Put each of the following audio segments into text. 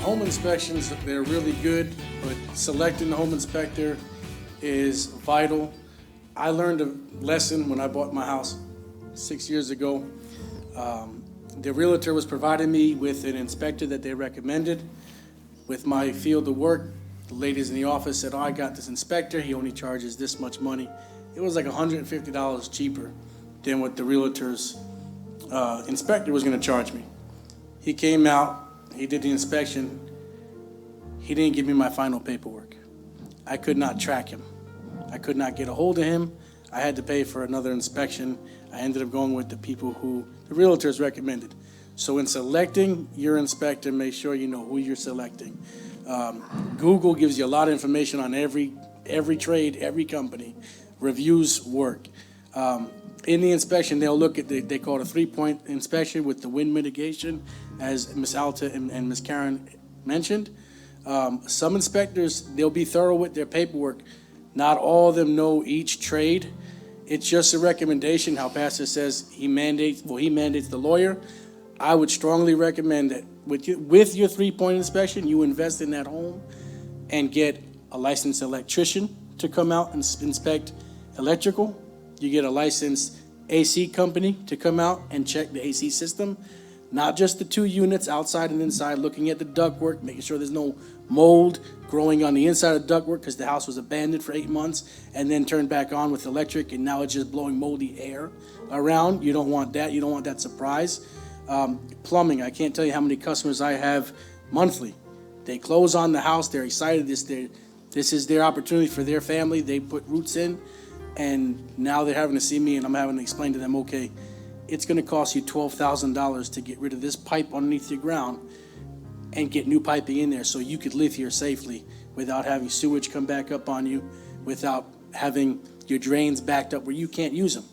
home inspections, they're really good, but selecting the home inspector is vital. I learned a lesson when I bought my house 6 years ago. The realtor was providing me with an inspector that they recommended. With my field of work, the ladies in the office said, I got this inspector, he only charges this much money. It was like $150 cheaper than what the realtor's inspector was going to charge me. He came out, he did the inspection, he didn't give me my final paperwork. I could not track him. I could not get a hold of him. I had to pay for another inspection. I ended up going with the people who the realtors recommended. So in selecting your inspector, make sure you know who you're selecting. Google gives you a lot of information on every trade, every company. Reviews work. In the inspection, they'll look at, they call it a 3-point inspection with the wind mitigation, as Ms. Alta and Ms. Karen mentioned. Some inspectors, they'll be thorough with their paperwork. Not all of them know each trade. It's just a recommendation. How Pastor says he mandates the lawyer. I would strongly recommend that with your 3-point inspection, you invest in that home and get a licensed electrician to come out and inspect electrical. You get a licensed AC company to come out and check the AC system, not just the 2 units outside and inside, looking at the ductwork, making sure there's no mold growing on the inside of the ductwork because the house was abandoned for 8 months and then turned back on with electric and now it's just blowing moldy air around. You don't want that. You don't want that surprise. Plumbing, I can't tell you how many customers I have monthly. They close on the house. They're excited. This is their opportunity for their family. They put roots in. And now they're having to see me and I'm having to explain to them, okay, it's going to cost you $12,000 to get rid of this pipe underneath your ground and get new piping in there so you could live here safely without having sewage come back up on you, without having your drains backed up where you can't use them.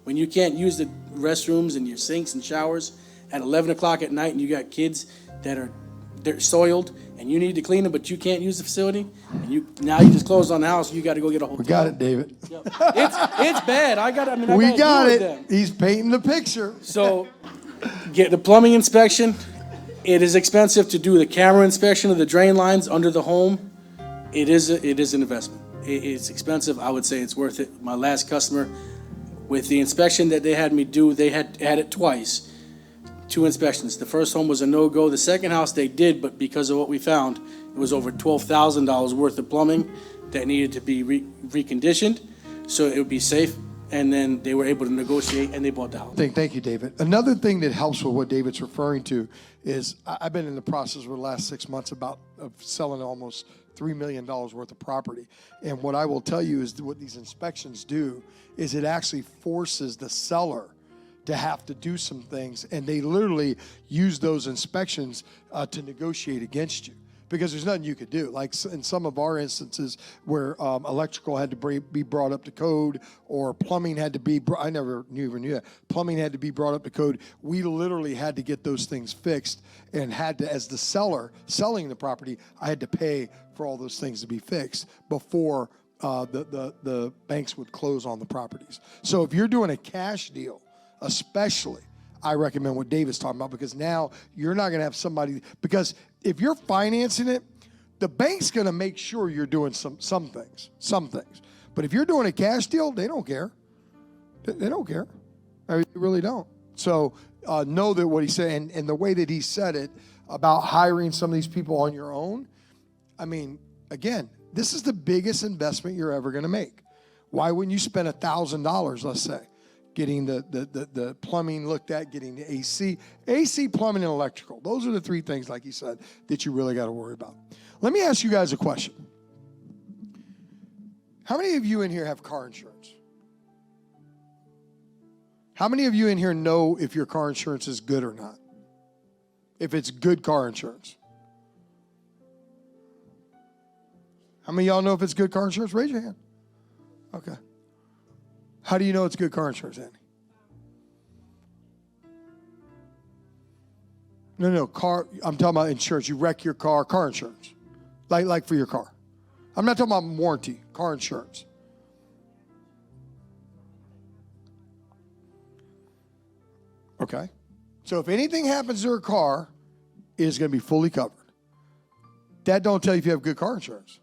When you can't use the restrooms and your sinks and showers at 11 o'clock at night and you got kids they're soiled and you need to clean them, but you can't use the facility, and now you just closed on the house, you got to go get a hotel. We got it, David. Yep. It's bad. I got it. Them. He's painting the picture. So get the plumbing inspection. It is expensive to do the camera inspection of the drain lines under the home. It is an investment. It's expensive. I would say it's worth it. My last customer, with the inspection that they had me do, they had it twice. 2 inspections. The first home was a no-go. The second house they did, but because of what we found, it was over $12,000 worth of plumbing that needed to be reconditioned so it would be safe. And then they were able to negotiate and they bought the house. Thank you, David. Another thing that helps with what David's referring to is I've been in the process for the last 6 months of selling almost $3 million worth of property. And what I will tell you is what these inspections do is it actually forces the seller to have to do some things, and they literally use those inspections to negotiate against you because there's nothing you could do. Like in some of our instances where electrical had to be brought up to code or plumbing had to be, I never even knew that, plumbing had to be brought up to code. We literally had to get those things fixed and had to, as the seller selling the property, I had to pay for all those things to be fixed before the banks would close on the properties. So if you're doing a cash deal, especially, I recommend what David's talking about because now you're not going to have somebody, because if you're financing it, the bank's going to make sure you're doing some things. But if you're doing a cash deal, they don't care. They don't care. I mean, they really don't. So know that what he said, and the way that he said it about hiring some of these people on your own, I mean, again, this is the biggest investment you're ever going to make. Why wouldn't you spend $1,000, let's say, getting the plumbing looked at, getting the AC, plumbing, and electrical. Those are the 3 things, like he said, that you really got to worry about. Let me ask you guys a question. How many of you in here have car insurance? How many of you in here know if your car insurance is good or not? If it's good car insurance? How many of y'all know if it's good car insurance? Raise your hand. Okay. How do you know it's good car insurance, Andy? No, car. I'm talking about insurance. You wreck your car insurance. Like for your car. I'm not talking about warranty, car insurance. Okay. So if anything happens to her car, it is going to be fully covered. that don't tell you if you have good car insurance.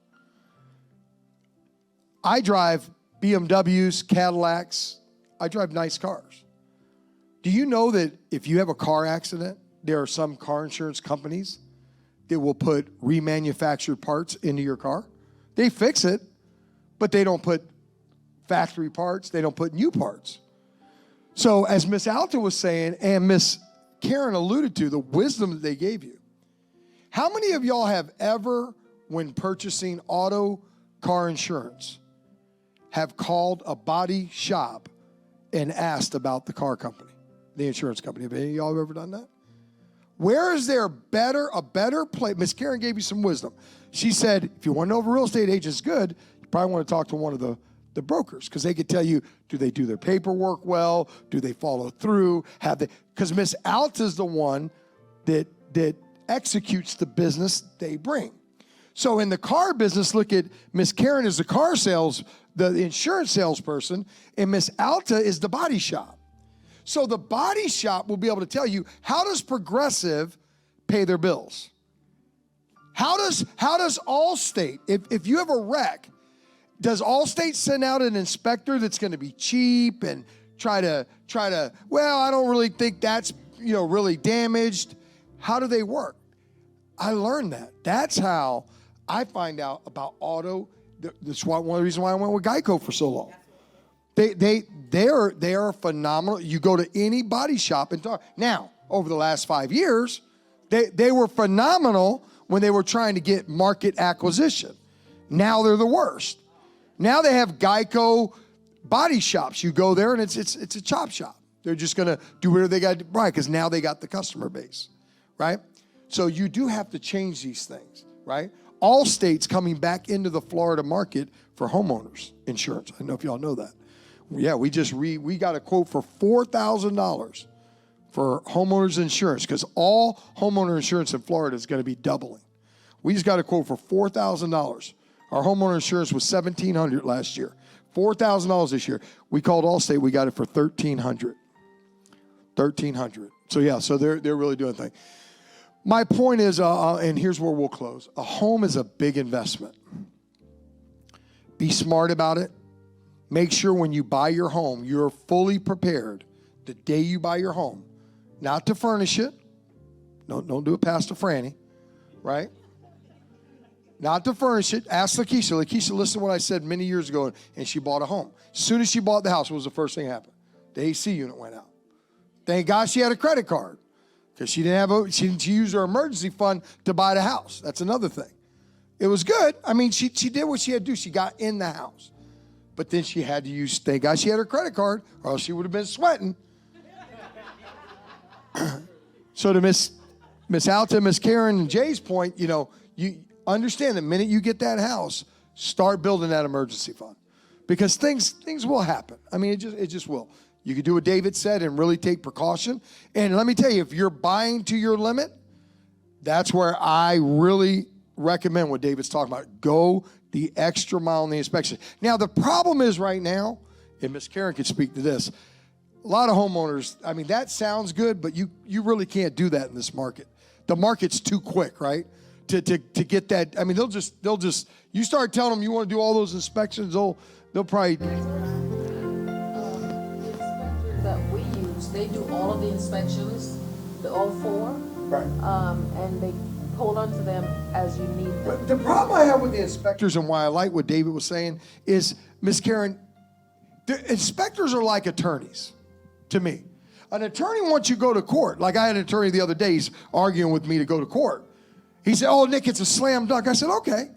I drive BMWs, Cadillacs. I drive nice cars. Do you know that if you have a car accident, there are some car insurance companies that will put remanufactured parts into your car? They fix it, but they don't put factory parts. They don't put new parts. So as Miss Alta was saying, and Miss Karen alluded to, the wisdom that they gave you. How many of y'all have ever, when purchasing auto car insurance, have called a body shop and asked about the car company, the insurance company? Have any of y'all ever done that? Where is there a better place? Miss Karen gave you some wisdom. She said, if you want to know if a real estate agent's good, you probably want to talk to one of the brokers, because they could tell you, do they do their paperwork well? Do they follow through? Because Miss Alta's the one that executes the business they bring. So in the car business, look at Miss Karen is the insurance salesperson, and Miss Alta is the body shop. So the body shop will be able to tell you, how does Progressive pay their bills? How does Allstate, if you have a wreck, does Allstate send out an inspector that's going to be cheap and try to, well, I don't really think that's, really damaged? How do they work? I learned that. That's how I find out about auto. That's one of the reasons why I went with Geico for so long. They are phenomenal. You go to any body shop and talk. Now, over the last 5 years, they were phenomenal when they were trying to get market acquisition. Now they're the worst. Now they have Geico body shops. You go there and it's a chop shop. They're just going to do whatever they got to do, right? Because now they got the customer base, right? So you do have to change these things, right? Allstate's coming back into the Florida market for homeowners insurance. I don't know if y'all know that. Yeah, we got a quote for $4,000 for homeowners insurance, because all homeowner insurance in Florida is going to be doubling. We just got a quote for $4,000. Our homeowner insurance was $1,700 last year. $4,000 this year. We called Allstate. We got it for $1,300. $1,300. So yeah, so they're really doing things. My point is, and here's where we'll close. A home is a big investment. Be smart about it. Make sure when you buy your home, you're fully prepared the day you buy your home, not to furnish it. Don't do it Pastor Franny, right? Not to furnish it. Ask Lakeisha. Lakeisha, listen to what I said many years ago, and she bought a home. As soon as she bought the house, what was the first thing that happened? The AC unit went out. Thank God she had a credit card, because she used her emergency fund to buy the house. That's another thing. It was good. I mean, she did what she had to do. She got in the house. But then she had to use, thank God she had her credit card, or else she would have been sweating. So to Miss Alta, Miss Karen, and Jay's point, you understand the minute you get that house, start building that emergency fund, because things will happen. I mean, it just will. You can do what David said and really take precaution. And let me tell you, if you're buying to your limit, that's where I really recommend what David's talking about. Go the extra mile in the inspection. Now, the problem is right now, and Miss Karen could speak to this, a lot of homeowners, I mean, that sounds good, but you really can't do that in this market. The market's too quick, right? To get that. I mean, they'll just you start telling them you want to do all those inspections, they'll probably. The inspectors that we use, they do all of the inspections, all four. Right. And they hold on to them as you need them. But the problem I have with the inspectors, and why I like what David was saying, is, Miss Karen, the inspectors are like attorneys to me. An attorney wants you to go to court. Like I had an attorney the other day, he's arguing with me to go to court. He said, oh, Nick, it's a slam dunk. I said, okay.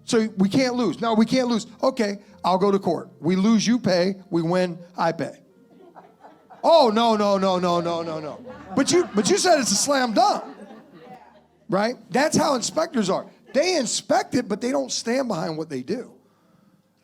So we can't lose. No, we can't lose. Okay, I'll go to court. We lose, you pay. We win, I pay. Oh, no. But you said it's a slam dunk. Right? That's how inspectors are. They inspect it, but they don't stand behind what they do.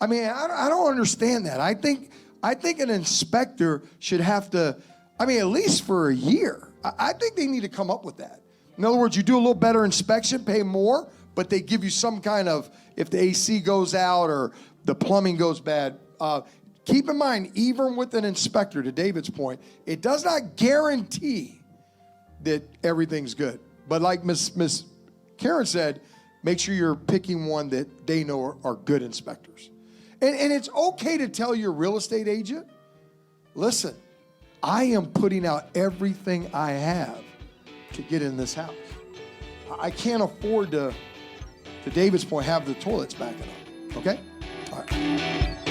I mean, I don't understand that. I think an inspector should have to, at least for a year. I think they need to come up with that. In other words, you do a little better inspection, pay more, but they give you some kind of, if the AC goes out or the plumbing goes bad. Keep in mind, even with an inspector, to David's point, it does not guarantee that everything's good. But like Miss Karen said, make sure you're picking one that they know are good inspectors. And it's okay to tell your real estate agent, listen, I am putting out everything I have to get in this house. I can't afford to David's point, have the toilets backing up. Okay? All right.